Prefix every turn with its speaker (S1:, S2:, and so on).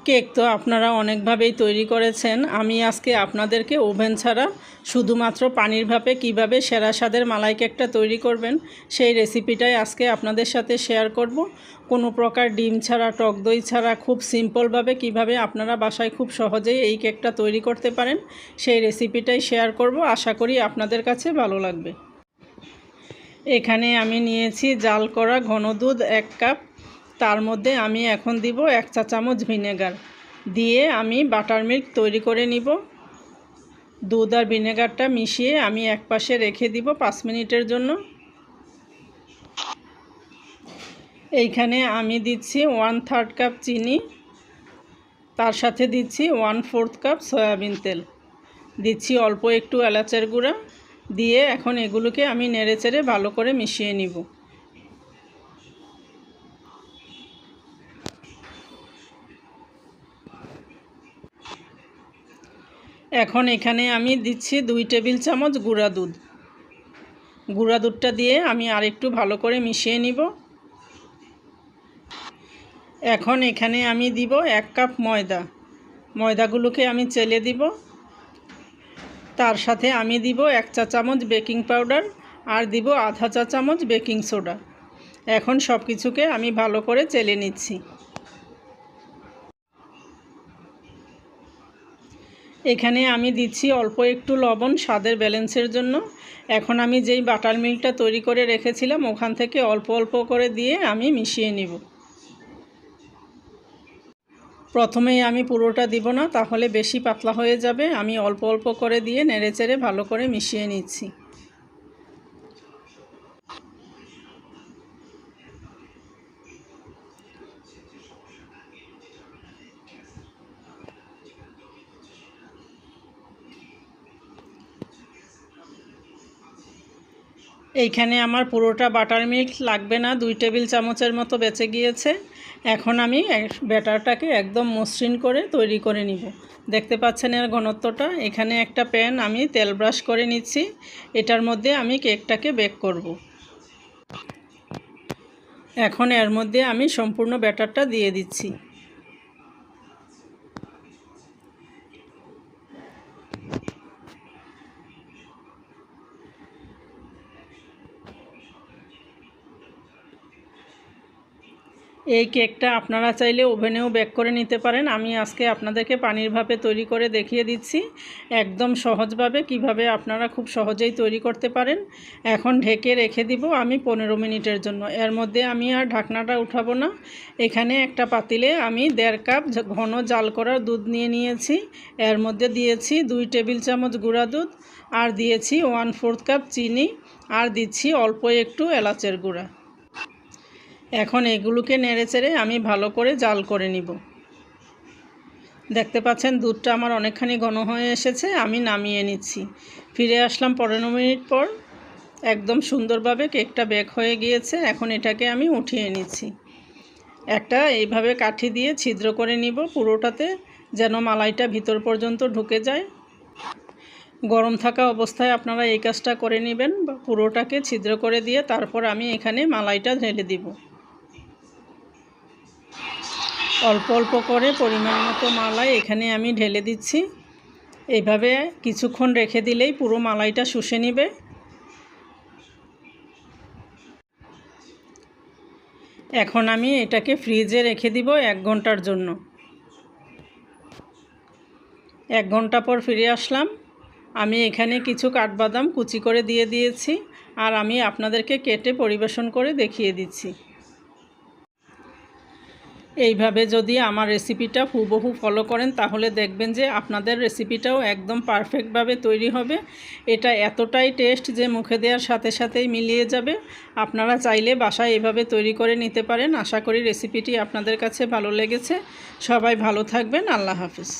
S1: Cake তো আপনারা অনেকভাবেই তৈরি করেছেন। আমি আজকে আপনাদেরকে ওভেন ছাড়া শুধুমাত্র পানির ভাপে কিভাবে সেরা স্বাদের মালাই কেকটা তৈরি করবেন সেই রেসিপিটাই আজকে আপনাদের সাথে শেয়ার করব। কোনো প্রকার ডিম ছাড়া, টক দই ছাড়া খুব সিম্পলভাবে কিভাবে আপনারা বাসায় খুব সহজেই এই কেকটা তৈরি করতে পারেন সেই রেসিপিটাই শেয়ার করব। আশা করি আপনাদের কাছে ভালো লাগবে। এখানে আমি নিয়েছি জাল করা ঘন দুধ 1 কাপ। তার মধ্যে আমি এখন দিব 1 চা চামচ ভিনেগার দিয়ে আমি বাটার মিল্ক তৈরি করে নিব। দুধ আর ভিনেগারটা মিশিয়ে আমি এক পাশে রেখে দিব 5 মিনিটের জন্য। এইখানে আমি দিচ্ছি 1/3 কাপ চিনি, তার সাথে দিচ্ছি 1/4 কাপ সয়াবিন তেল, দিচ্ছি অল্প একটু এলাচের গুঁড়া দিয়ে এখন এগুলোকে আমি নেড়েচেড়ে ভালো করে মিশিয়ে নিব। এখন এখানে আমি দিচ্ছি 2 টেবিল চামচ গুঁড়া দুধ। গুঁড়া দুধটা দিয়ে আমি আরেকটু ভালো করে মিশিয়ে নিব। এখন এখানে আমি দিব 1 কাপ ময়দা। ময়দাগুলোকে আমি চেলে দিব। তার সাথে আমি দিব 1 চা চামচ বেকিং পাউডার আর দিব আধা চা চামচ বেকিং সোডা। এখন সব কিছুকে আমি ভালো করে চেলে নিচ্ছি। এখানে আমি দিচ্ছি অল্প একটু লবণ স্বাদের ব্যালেন্সের জন্য। এখন আমি যেই বাটার মিল্কটা তৈরি করে রেখেছিলাম ওখান থেকে অল্প অল্প করে দিয়ে আমি মিশিয়ে নিব। প্রথমেই আমি পুরোটা দিব না, তাহলে বেশি পাতলা হয়ে যাবে। আমি অল্প অল্প করে দিয়ে নেড়েচেড়ে ভালো করে মিশিয়ে নিচ্ছি। এইখানে আমার পুরোটা বাটার মিল্ক লাগবে না, 2 টেবিল চামচের মতো বেঁচে গিয়েছে। এখন আমি ব্যাটারটাকে একদম মসৃণ করে তৈরি করে নিব। দেখতে পাচ্ছেন এর ঘনত্বটা। এখানে একটা প্যান আমি তেল ব্রাশ করে নিচ্ছি। এটার মধ্যে আমি কেকটাকে বেক করব। এখন এর মধ্যে আমি সম্পূর্ণ ব্যাটারটা দিয়ে দিচ্ছি। এই কেকটা আপনারা চাইলে ওভেনেও বেক করে নিতে পারেন। আমি আজকে আপনাদেরকে পানির ভাপে তৈরি করে দেখিয়ে দিচ্ছি একদম সহজভাবে কিভাবে আপনারা খুব সহজেই তৈরি করতে পারেন। এখন ঢেকে রেখে দিব আমি 15 মিনিটের জন্য। এর মধ্যে আমি আর ঢাকনাটা উঠাবো না। এখানে একটা পাতিলে আমি 1.5 কাপ ঘন জাল করা দুধ নিয়েছি। এর মধ্যে দিয়েছি 2 টেবিল চামচ গুঁড়া দুধ আর দিয়েছি 1/4 কাপ চিনি আর দিচ্ছি অল্প একটু এলাচের গুঁড়া। এখন এগুলোকে নেড়েচেড়ে আমি ভালো করে জাল করে নিব। দেখতে পাচ্ছেন দুধটা আমার অনেকখানি ঘন হয়ে এসেছে। আমি নামিয়ে নিচ্ছি। ফিরে আসলাম 15 মিনিট পর। একদম সুন্দরভাবে কেকটা বেক হয়ে গিয়েছে। এখন এটাকে আমি উঠিয়ে নিচ্ছি। একটা এইভাবে কাঠি দিয়ে ছিদ্র করে নিব পুরোটাতে, যেন মালাইটা ভিতর পর্যন্ত ঢুকে যায়। গরম থাকা অবস্থায় আপনারা এই কাজটা করে নেবেন। পুরোটাকে ছিদ্র করে দিয়ে তারপর আমি এখানে মালাইটা ঢেলে দিব। অল্প অল্প করে পরিমাণ মতো মালাই এখানে আমি ঢেলে দিচ্ছি। এইভাবে কিছুক্ষণ রেখে দিলেই পুরো মালাইটা শুষে নেবে। এখন আমি এটাকে ফ্রিজে রেখে দিব 1 ঘন্টার জন্য। 1 ঘন্টা পর ফিরে আসলাম। আমি এখানে কিছু কাঠবাদাম কুচি করে দিয়ে দিয়েছি আর আমি আপনাদেরকে কেটে পরিবেশন করে দেখিয়ে দিচ্ছি। এইভাবে যদি আমার রেসিপিটা হুবহু ফলো করেন তাহলে দেখবেন যে আপনাদের রেসিপিটাও একদম পারফেক্টভাবে তৈরি হবে। এটা এতটাই টেস্ট যে মুখে দেওয়ার সাথে সাথেই মিলিয়ে যাবে। আপনারা চাইলে বাসায় এভাবে তৈরি করে নিতে পারেন। আশা করি রেসিপিটি আপনাদের কাছে ভালো লেগেছে। সবাই ভালো থাকবেন। আল্লাহ হাফেজ।